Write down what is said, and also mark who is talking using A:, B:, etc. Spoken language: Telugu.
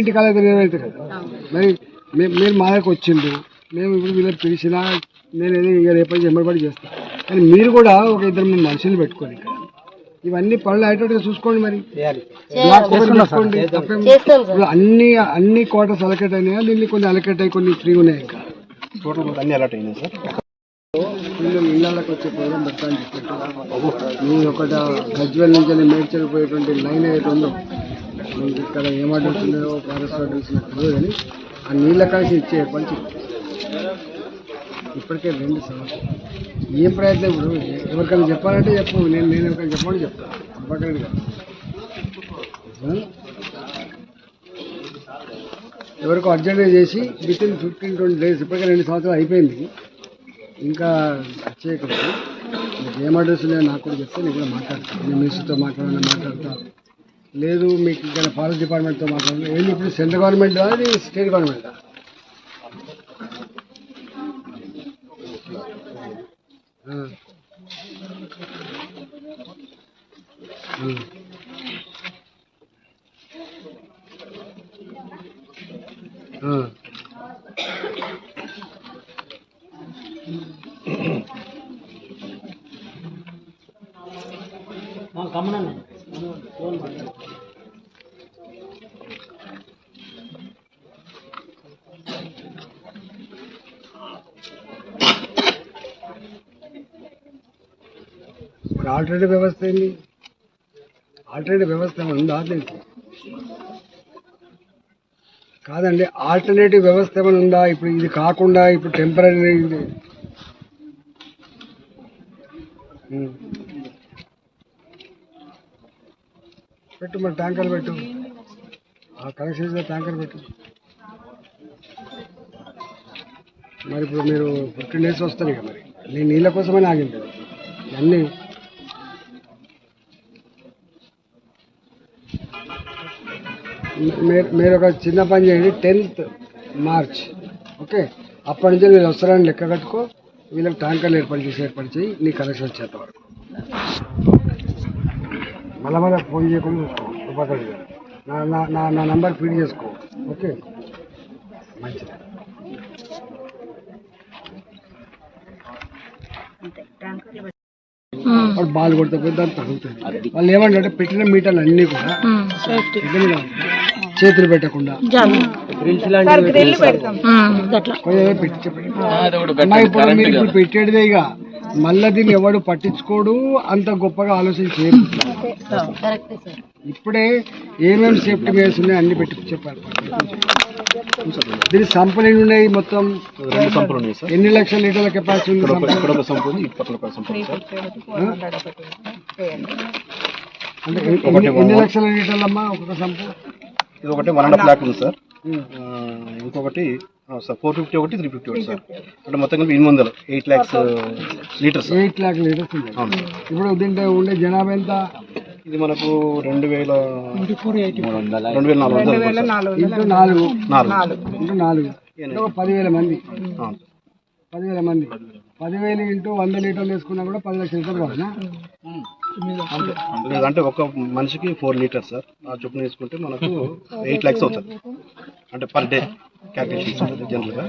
A: ఇంటికాల నెరవేరుతుంది కదా. మరి మీరు మా దగ్గరకు వచ్చిండు, మేము ఇప్పుడు వీళ్ళకి పిలిచినా నేను ఇక రేపటి ఎంబడి చేస్తాను. కానీ మీరు కూడా ఒక ఇద్దరు మీ మనుషులు పెట్టుకోండి ఇక్కడ, ఇవన్నీ పనులు అయ్యేటట్టుగా చూసుకోండి. మరి చూసుకోండి. అన్ని క్వార్టర్స్ అలకేట్ అయినాయా, దీన్ని కొన్ని అలకేట్ అయ్యి కొన్ని ఫ్రీ ఉన్నాయి ఇంకా
B: అన్ని అలర్ట్ అయినాయి సార్.
A: ఇళ్ళకి వచ్చే ప్రోగ్రాం పెడతా అని చెప్పి మీరు ఒకట గజ్వెల్ నుంచి మేడ్చల్ పోయేటువంటి లైన్ ఏదైతే ఉందో, మీకు ఇక్కడ ఏమడుతున్నాయో ఫారెస్ట్ అడ్రస్ తెలియదు, కానీ ఆ నీళ్ళ కలిసి ఇచ్చే ఏర్పాటు ఇప్పటికే 2 సంవత్సరాలు. ఏం ప్రయత్నం ఇప్పుడు ఎవరికైనా చెప్పాలంటే చెప్పు, నేను ఎవరికైనా చెప్పమని చెప్తాను తప్పకుండా కదా. ఎవరికో అర్జెంట్గా చేసి వితిన్ 15-20 days, ఇప్పటికే 2 సంవత్సరాలు అయిపోయింది, ఇంకా చేయకూడదు. మీకు ఏం అడ్రస్ ఉన్నాయో నాకు కూడా చెప్తే నేను కూడా మాట్లాడతాను. నేను మినిస్టర్తో మాట్లాడతా, లేదు మీకు ఇక్కడ ఫారెస్ట్ డిపార్ట్మెంట్తో మాట్లాడాలి. ఏంటి ఇప్పుడు సెంట్రల్ గవర్నమెంట్ అది స్టేట్ గవర్నమెంట్ ఇప్పుడు ఆల్టర్నేటివ్ వ్యవస్థ ఏంది? ఆల్టర్నేటివ్ వ్యవస్థ ఉందా? కాదండి, ఆల్టర్నేటివ్ వ్యవస్థ ఏమైనా ఉందా? ఇప్పుడు ఇది కాకుండా ఇప్పుడు టెంపరీ పెట్టు, మరి ట్యాంకర్ పెట్టు, ఆ కనెక్షన్ ట్యాంకర్ పెట్టు. మరి ఇప్పుడు మీరు 15 days వస్తారు ఇక, మరి నేను నీళ్ళ కోసమని ఆగింది అన్నీ. మీరు ఒక చిన్న పని చేయండి, 10th March, ఓకే, అప్పటి నుంచి మీరు వస్తారని లెక్క కట్టుకో, వీళ్ళకి ట్యాంకర్లు ఏర్పాటు చేయి, నీ కనెక్షన్ వచ్చేంత వరకు. మళ్ళీ ఫోన్ చేయకుండా చూసుకో, నా నంబర్ ఫీడ్ చేసుకో, ఓకే, మంచిది. వాడు బాల్ కొడితే పోయి దాన్ని తగులుతుంది. వాళ్ళు ఏమంటే పెట్టిన మీటర్లు అన్నీ కూడా చేతులు పెట్టకుండా ఇప్పుడు పెట్టేదే. ఇక మళ్ళా దీన్ని ఎవడు పట్టించుకోడు, అంత గొప్పగా ఆలోచించేది. ఇప్పుడే ఏమేమి సేఫ్టీ మెజర్స్ ఉన్నాయి అన్ని పెట్టి చెప్పారు. దీని సంపులు ఎన్ని ఉన్నాయి? మొత్తం
B: 2 సంపులు ఉన్నాయి సార్.
A: ఎన్ని లక్షల లీటర్ల కెపాసిటీ ఉంది? అంటే ఎన్ని లక్షల లీటర్లమ్మా ఒక్కొక్క సంపు?
B: ఇది ఒకటి 1.5 lakh ఉంది సార్, ఇంకొకటి 450 ఒకటి 350 ఒకటి సార్. అంటే మొత్తం కలిపి 8 lakhs లీటర్స్.
A: 8 lakh లీటర్స్ ఉంది. ఇప్పుడు దీంట్లో ఉండే జనాభా ఎంత?
B: ఇది మనకు 2400 ఇంటూ
A: 10,000 మంది. 10,000 ఇంటూ 100 లీటర్లు వేసుకున్నా కూడా 10 లక్షల లీటర్లు కావాలా?
B: అంటే ఒక మనిషికి 4 లీటర్స్ సార్. ఆ చొప్పున వేసుకుంటే మనకు 8 lakhs అవుతుంది. అంటే పర్ డే క్యాల్కులేషన్ జనరల్గా.